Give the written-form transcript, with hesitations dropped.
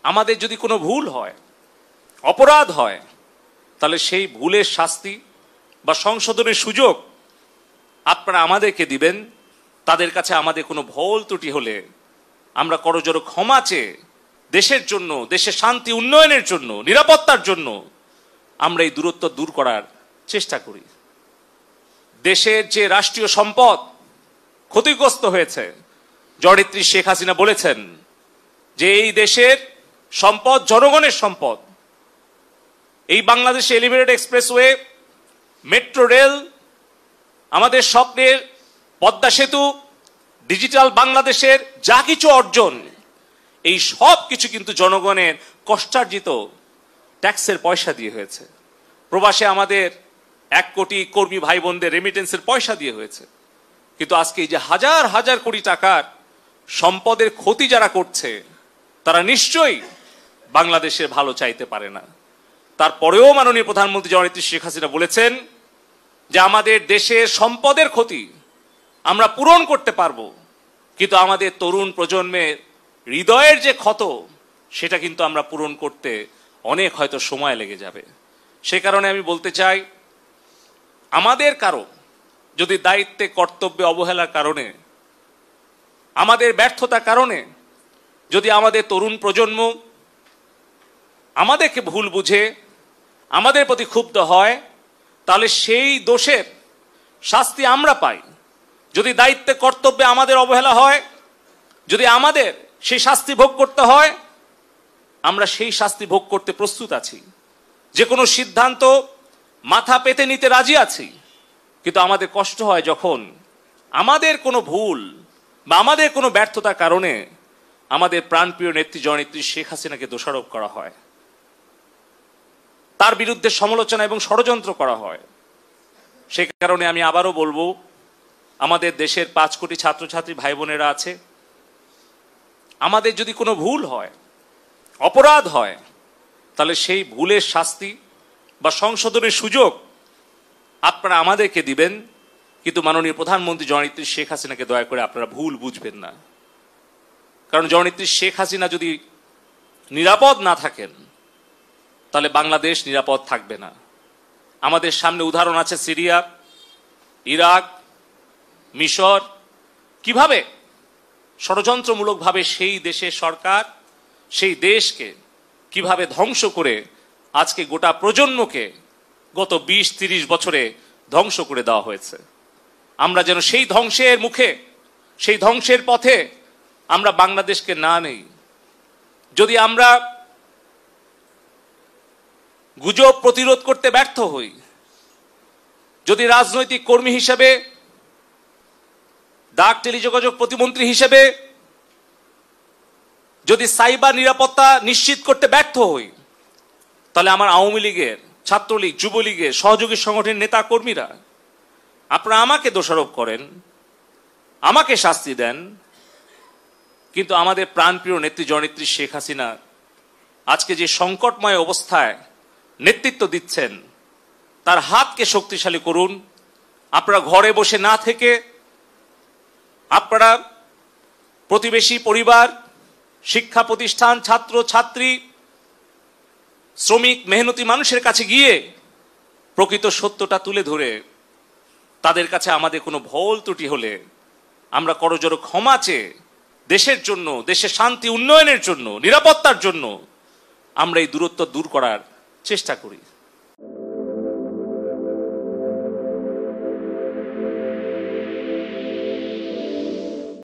আমাদের যদি কোনো ভুল হয়, অপরাধ হয়, তাহলে সেই ভুলের শাস্তি বা সংশোধনের সুযোগ আপনারা আমাদেরকে দিবেন। তাদের কাছে আমাদের কোনো ভুল ত্রুটি হলে আমরা করজোড়ে ক্ষমা চেয়ে দেশের জন্য, দেশের শান্তি উন্নয়নের জন্য, নিরাপত্তার জন্য আমরা এই দূরত্ব দূর করার চেষ্টা করি। দেশের যে রাষ্ট্রীয় সম্পদ ক্ষতিগ্রস্ত হয়েছে, জননেত্রী শেখ হাসিনা বলেছেন যে এই দেশের সম্পদ জনগণের সম্পদ। এই বাংলাদেশে এলিভেটেড এক্সপ্রেসওয়ে, মেট্রো রেল, আমাদের স্বপ্নের পদ্মা সেতু, ডিজিটাল বাংলাদেশের যা কিছু অর্জন, এই সব কিছু কিন্তু জনগণের কষ্টার্জিত ট্যাক্সের পয়সা দিয়ে হয়েছে। প্রবাসে আমাদের 1 কোটি কর্মী ভাই বোনদের রেমিটেন্সের পয়সা দিয়ে হয়েছে। কিন্তু আজকে এই যে হাজার হাজার কোটি টাকার সম্পদের ক্ষতি যারা করছে, তারা নিশ্চয়ই বাংলাদেশের ভালো চাইতে পারে না। তারপরেও মাননীয় প্রধানমন্ত্রী জননেত্রী শেখ হাসিনা বলেছেন যে আমাদের দেশের সম্পদের ক্ষতি আমরা পূরণ করতে পারবো, কিন্তু আমাদের তরুণ প্রজন্মের হৃদয়ের যে ক্ষত, সেটা কিন্তু আমরা পূরণ করতে অনেক হয়তো সময় লেগে যাবে। সে কারণে আমি বলতে চাই, আমাদের কারো যদি দায়িত্বে কর্তব্যে অবহেলার কারণে, আমাদের ব্যর্থতার কারণে যদি আমাদের তরুণ প্রজন্ম আমাদেরকে ভুল বুঝে আমাদের প্রতি ক্ষুব্ধ হয়, তাহলে সেই দোষের শাস্তি আমরা পাই। যদি দায়িত্বে কর্তব্যে আমাদের অবহেলা হয়, যদি আমাদের সেই শাস্তি ভোগ করতে হয়, আমরা সেই শাস্তি ভোগ করতে প্রস্তুত আছি। যে কোনো সিদ্ধান্ত মাথা পেতে নিতে রাজি আছি। কিন্তু আমাদের কষ্ট হয় যখন আমাদের কোনো ভুল বা আমাদের কোনো ব্যর্থতার কারণে আমাদের প্রাণপ্রিয় নেত্রী জননেত্রী শেখ হাসিনাকে দোষারোপ করা হয়, তার বিরুদ্ধে সমালোচনা এবং ষড়যন্ত্র করা হয়। সে কারণে আমি আবারও বলবো, আমাদের দেশের 5 কোটি ছাত্রছাত্রী ভাই বোনেরা আছে, আমাদের যদি কোনো ভুল হয়, অপরাধ হয়, তাহলে সেই ভুলের শাস্তি বা সংশোধনের সুযোগ আপনারা আমাদেরকে দিবেন। কিন্তু মাননীয় প্রধানমন্ত্রী জননেত্রী শেখ হাসিনাকে দয়া করে আপনারা ভুল বুঝবেন না। কারণ জননেত্রী শেখ হাসিনা যদি নিরাপদ না থাকেন, তাহলে বাংলাদেশ নিরাপদ থাকবে না। আমাদের সামনে উদাহরণ আছে সিরিয়া, ইরাক, মিশর, কিভাবে ষড়যন্ত্রমূলকভাবে সেই দেশের সরকার, সেই দেশকে কিভাবে ধ্বংস করে আজকে গোটা প্রজন্মকে গত 20-30 বছরে ধ্বংস করে দেওয়া হয়েছে। আমরা যেন সেই ধ্বংসের মুখে, সেই ধ্বংসের পথে আমরা বাংলাদেশকে না নেই। যদি আমরা গুজব প্রতিরোধ করতে ব্যর্থ হই, যদি রাজনৈতিক কর্মী হিসেবে, ডাক টেলিযোগাযোগ প্রতিমন্ত্রী হিসেবে যদি সাইবার নিরাপত্তা নিশ্চিত করতে ব্যর্থ হই, তাহলে আমার আওয়ামী লীগের, ছাত্রলীগ, যুবলীগের সহযোগী সংগঠনের নেতা কর্মীরা আপনারা আমাকে দোষারোপ করেন, আমাকে শাস্তি দেন, কিন্তু আমাদের প্রাণপ্রিয় নেত্রী জননেত্রী শেখ হাসিনা আজকে যে সংকটময় অবস্থায় নেতৃত্ব দিচ্ছেন, তার হাতকে শক্তিশালী করুন। আপনারা ঘরে বসে না থেকে আপনারা প্রতিবেশী পরিবার, শিক্ষা প্রতিষ্ঠান, ছাত্র ছাত্রী, শ্রমিক, মেহনতি মানুষের কাছে গিয়ে প্রকৃত সত্যটা তুলে ধরে তাদের কাছে আমাদের কোনো ভুল ত্রুটি হলে আমরা করজোড়ে ক্ষমা চেয়ে দেশের জন্য, দেশের শান্তি উন্নয়নের জন্য, নিরাপত্তার জন্য আমরা এই দূরত্ব দূর করার চেষ্টা করি।